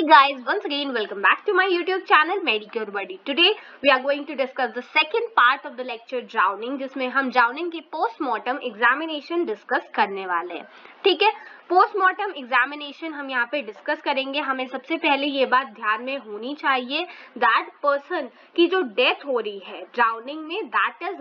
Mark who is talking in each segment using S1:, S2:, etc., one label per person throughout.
S1: guys, once again welcome back to my YouTube channel Medicure Buddy. Today we are going to discuss the second part of the lecture drowning, जिसमें हम drowning की postmortem examination discuss करने वाले हैं. ठीक है, postmortem examination हम यहाँ पे डिस्कस करेंगे. हमें सबसे पहले ये बात ध्यान में होनी चाहिए दैट पर्सन की जो डेथ हो रही है ड्राउनिंग में, that is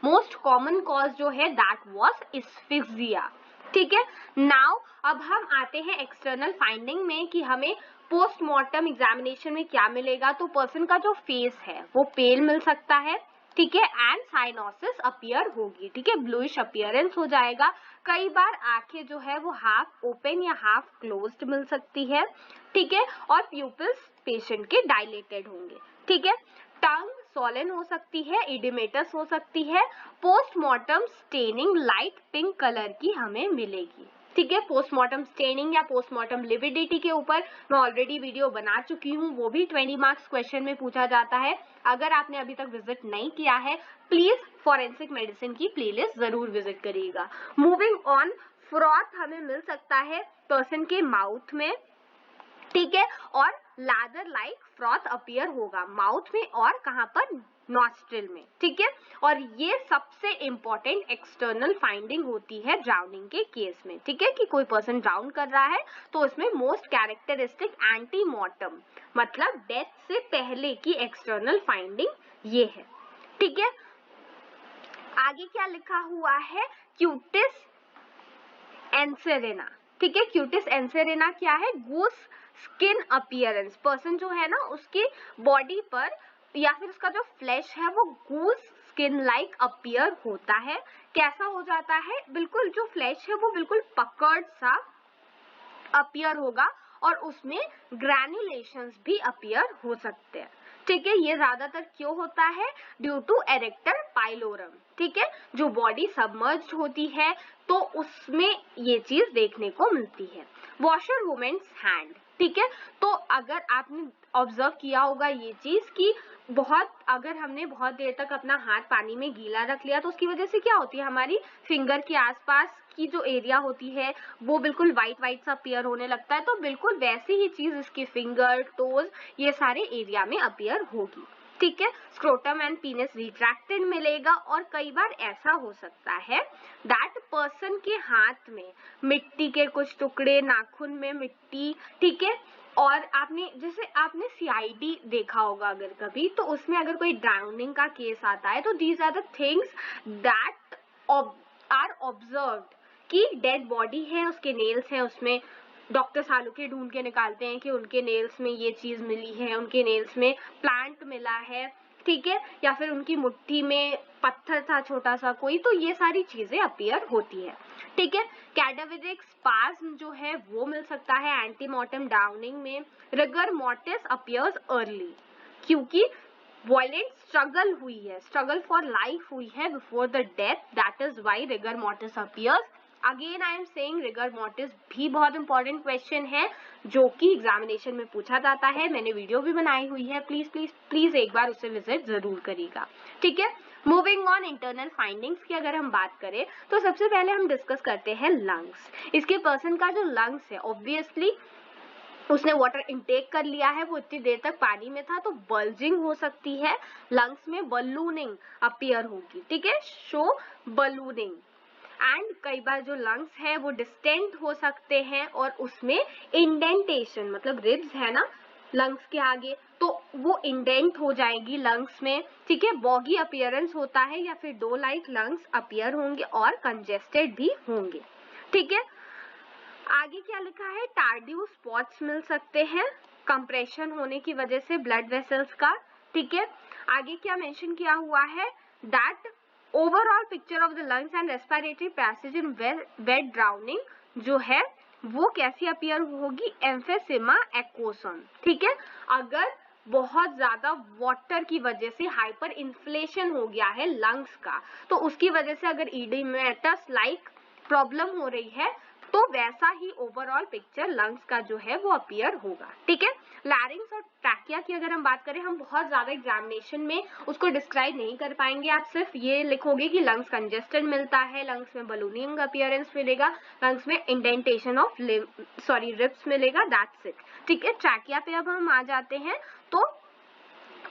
S1: most common cause जो है दैट वाज एस्फिक्सिया. ठीक है, नाउ अब हम आते हैं एक्सटर्नल फाइंडिंग में कि हमें पोस्टमार्टम एग्जामिनेशन में क्या मिलेगा. तो पर्सन का जो फेस है वो पेल मिल सकता है. ठीक है, एंड साइनोसिस अपीयर होगी. ठीक है, ब्लूइश अपीयरेंस हो जाएगा. कई बार आंखें जो है वो हाफ ओपन या हाफ क्लोज्ड मिल सकती है. ठीक है, और प्यूपिल्स पेशेंट के डायलेटेड होंगे. ठीक है, टंग सोलन हो सकती है, इडिमेटस हो सकती है. Postmortem staining light pink colour की हमें मिलेगी. ठीक है, पोस्टमार्टम स्टेनिंग या पोस्टमार्टम लिविडिटी के ऊपर मैं ऑलरेडी वीडियो बना चुकी हूँ. वो भी 20 मार्क्स क्वेश्चन में पूछा जाता है. अगर आपने अभी तक विजिट नहीं किया है प्लीज फॉरेंसिक मेडिसिन की प्लेलिस्ट जरूर विजिट करिएगा. मूविंग ऑन, फ्रॉथ हमें मिल सकता है पर्सन के माउथ में. ठीक है, और लादर लाइक फ्रॉथ अपीयर होगा माउथ में और कहां पर, नॉस्ट्रिल में. ठीक है, और ये सबसे इंपॉर्टेंट एक्सटर्नल फाइंडिंग होती है ड्राउनिंग के केस में. ठीक है, कि कोई पर्सन ड्राउन कर रहा है तो इसमें मोस्ट कैरेक्टरिस्टिक एंटीमॉर्टम मतलब डेथ से पहले की एक्सटर्नल फाइंडिंग ये है. ठीक है, आगे क्या लिखा हुआ है, क्यूटिस एंसेरेना. ठीक है, क्यूटिस एंसेरेना क्या है, गूस स्किन अपीयरेंस. पर्सन जो है ना उसके बॉडी पर या फिर उसका जो फ्लैश है वो गूस स्किन लाइक अपीयर होता है. कैसा हो जाता है, बिल्कुल जो फ्लैश है वो बिल्कुल पकड़ सा अपीयर होगा और उसमें ग्रैन्युलेशंस भी अपीयर हो सकते हैं. ठीक है, ये ज्यादातर क्यों होता है, ड्यू टू एरेक्टर पाइलोरम. ठीक है, जो बॉडी सबमर्ज्ड होती है तो उसमें ये चीज देखने को मिलती है. Washer women's hand. ठीक है, तो अगर आपने ऑब्जर्व किया होगा ये चीज कि अगर हमने बहुत देर तक अपना हाथ पानी में गीला रख लिया तो उसकी वजह से क्या होती है, हमारी फिंगर के आसपास की जो एरिया होती है वो बिल्कुल वाइट सा अपीयर होने लगता है. तो बिल्कुल वैसी ही चीज इसकी फिंगर, टोज, ये सारे एरिया में अपीयर होगी. ठीक है, स्क्रोटम एंड पीनस रिट्रैक्टेड मिलेगा. और कई बार ऐसा हो सकता है दैट पर्सन के हाथ में मिट्टी के कुछ टुकड़े, नाखून में मिट्टी. ठीक है, और आपने सीआईडी देखा होगा अगर कभी, तो उसमें अगर कोई ड्राउनिंग का केस आता है तो these are the things that are observed कि डेड बॉडी है, उसके नेल्स हैं, उसमें डॉक्टर सालों के ढूंढ के निकालते हैं कि उनके नेल्स में ये चीज मिली है, उनके नेल्स में प्लांट मिला है. ठीक है, या फिर उनकी मुट्ठी में पत्थर था छोटा सा कोई, तो ये सारी चीजें अपीयर होती है. ठीक है, कैडावरिक स्पाज्म जो है वो मिल सकता है एंटीमॉर्टम ड्राउनिंग में. रिगर मोर्टिस अपीयर्स अर्ली क्योंकि वायलेंट स्ट्रगल हुई है, स्ट्रगल फॉर लाइफ हुई है before the death, that is why rigor mortis appears. Again I am saying rigor mortis भी बहुत इंपॉर्टेंट क्वेश्चन है जो कि एग्जामिनेशन में पूछा जाता है. मैंने वीडियो भी बनाई हुई है, प्लीज प्लीज प्लीज एक बार उसे विजिट जरूर करिएगा. ठीक है, मूविंग ऑन, इंटरनल फाइंडिंग्स की अगर हम बात करें तो सबसे पहले हम डिस्कस करते हैं लंग्स. इसके पर्सन का जो लंग्स है ऑब्वियसली उसने वाटर इनटेक कर लिया है, वो इतनी देर तक पानी में था तो बल्जिंग हो सकती है, लंग्स में बलूनिंग अपीयर होगी. ठीक है, शो बलूनिंग. एंड कई बार जो लंग्स है वो डिस्टेंट हो सकते हैं और उसमें इंडेंटेशन मतलब रिब्स है ना लंग्स के आगे, तो वो इंडेंट हो जाएगी लंग्स में. ठीक है, बॉगी अपीयरेंस होता है या फिर डो लाइक लंग्स अपीयर होंगे और कंजेस्टेड भी होंगे. ठीक है, आगे क्या लिखा है, टार्डियो स्पॉट्स मिल सकते हैं कंप्रेशन होने की वजह से ब्लड वेसल्स का. ठीक है, आगे क्या मेंशन किया हुआ है, that overall picture of the lungs and respiratory passage in wet drowning जो है वो कैसी अपीयर होगी, एम्फेसिमा एक्वोसन. ठीक है, अगर बहुत ज्यादा वाटर की वजह से हाइपर इन्फ्लेशन हो गया है लंग्स का तो उसकी वजह से अगर इडिमेटस लाइक प्रॉब्लम हो रही है तो वैसा ही ओवरऑल पिक्चर लंग्स का जो है वो अपीयर होगा, ठीक है। लैरिंग्स और ट्रैकिया की अगर हम बात करें, हम बहुत ज्यादा एग्जामिनेशन में उसको डिस्क्राइब नहीं कर पाएंगे, आप सिर्फ ये लिखोगे कि लंग्स कंजेस्टेड मिलता है, लंग्स में बलूनिंग अपीयरेंस मिलेगा, लंग्स में इंडेंटेशन ऑफ रिब्स मिलेगा, दैट्स इट, ठीक है। ट्रैकिया पे अब हम आ जाते हैं, तो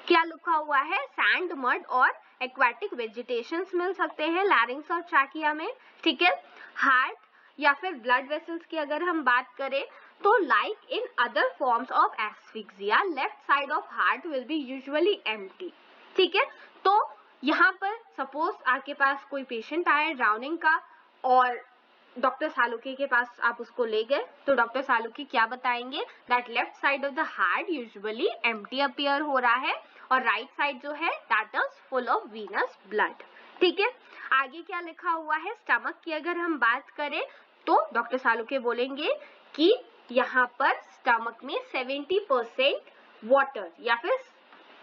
S1: क्या लिखा हुआ है, सैंड, मड और एक्वाटिक वेजिटेशंस मिल सकते हैं लैरिंग्स और ट्रैकिया में, ठीक है। हार्ट या फिर ब्लड वेसल्स की अगर हम बात करें, तो like in other forms of asphyxia, left side of heart will be usually empty, ठीक है। तो यहाँ पर सपोज आपके पास कोई पेशेंट आए ड्राउनिंग का और डॉक्टर सालुकी के पास आप उसको ले गए, तो डॉक्टर सालुकी क्या बताएंगे, that left side of the heart usually empty appear हो रहा है और राइट साइड जो है that is full of venous blood, ठीक है। आगे क्या लिखा हुआ है, स्टमक की अगर हम बात करें, तो डॉक्टर सालुके बोलेंगे कि यहाँ पर स्टमक में 70% वाटर या फिर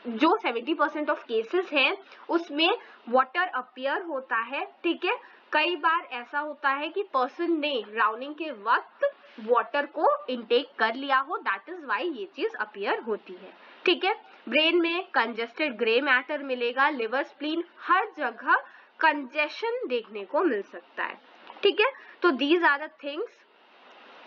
S1: जो 70% ऑफ केसेस हैं उसमें वाटर अपीयर होता है, ठीक है। कई बार ऐसा होता है कि पर्सन ने ड्राउनिंग के वक्त वाटर को इनटेक कर लिया हो, दैट इज वाई ये चीज अपीयर होती है, ठीक है। ब्रेन में कंजेस्टेड ग्रे मैटर मिलेगा, लिवर, स्प्लीन, हर जगह कंजेशन देखने को मिल सकता है, ठीक है। तो these are the things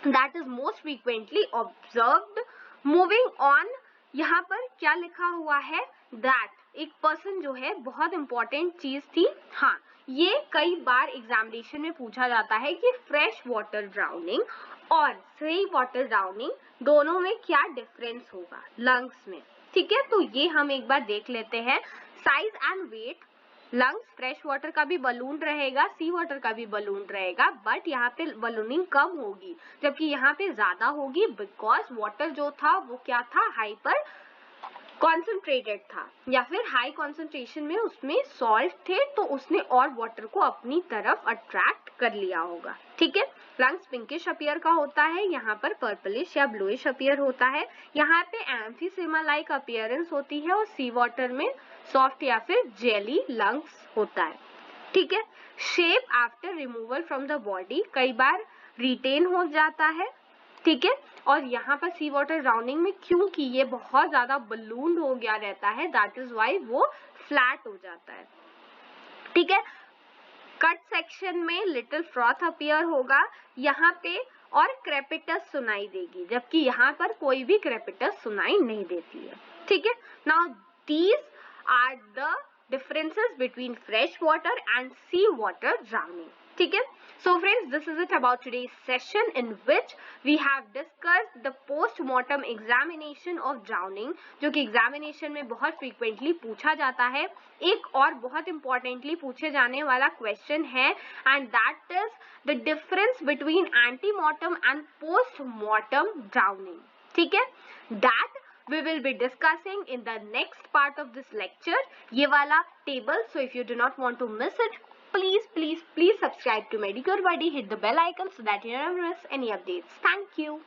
S1: that is most frequently observed. Moving on, यहाँ पर क्या लिखा हुआ है, दैट एक पर्सन जो है, बहुत इंपॉर्टेंट चीज थी, हाँ, ये कई बार एग्जामिनेशन में पूछा जाता है कि फ्रेश वाटर ड्राउनिंग और सी वाटर ड्राउनिंग दोनों में क्या डिफरेंस होगा लंग्स में, ठीक है। तो ये हम एक बार देख लेते हैं। Size and weight, lungs fresh water का भी बलून रहेगा, सी वाटर का भी बलून रहेगा, बट यहाँ पे बलूनिंग कम होगी जबकि यहाँ पे ज्यादा होगी, बिकॉज वाटर जो था वो क्या था, हाइपर कॉन्सेंट्रेटेड था या फिर हाई कॉन्सेंट्रेशन में उसमें सॉल्ट थे, तो उसने और वाटर को अपनी तरफ अट्रैक्ट कर लिया होगा, ठीक है। लंग्स पिंकिश अपीयर का होता है, यहाँ पर पर्पलिश या ब्लूइश अपीयर होता है, यहाँ पे एम्फीसेमा लाइक अपीयरेंस होती है और सी वाटर में सॉफ्ट या फिर जेली लंग्स होता है, ठीक है। Shape after removal from the body कई बार रिटेन हो जाता है, ठीक है। और यहाँ पर सी वाटर ड्राउनिंग में क्योंकि ये बहुत ज्यादा बलून हो गया रहता है, दैट इज वाई वो फ्लैट हो जाता है, ठीक है। कट सेक्शन में लिटिल फ्रॉथ अपीयर होगा यहाँ पे और क्रेपिटस सुनाई देगी, जबकि यहाँ पर कोई भी क्रेपिटस सुनाई नहीं देती है, ठीक है। Now these are the differences between fresh water and sea water drowning, ठीक है। So friends, this is it about today's session in which we have discussed the post-mortem examination of drowning, जो कि examination में बहुत frequently पूछा जाता है। एक और बहुत importantly पूछे जाने वाला question है, and that is the difference between antemortem and post-mortem drowning, ठीक है। That we will be discussing in the next part of this lecture, ये वाला table. So if you do not want to miss it, please subscribe to Medicure Buddy, hit the bell icon so that you never miss any updates. Thank you.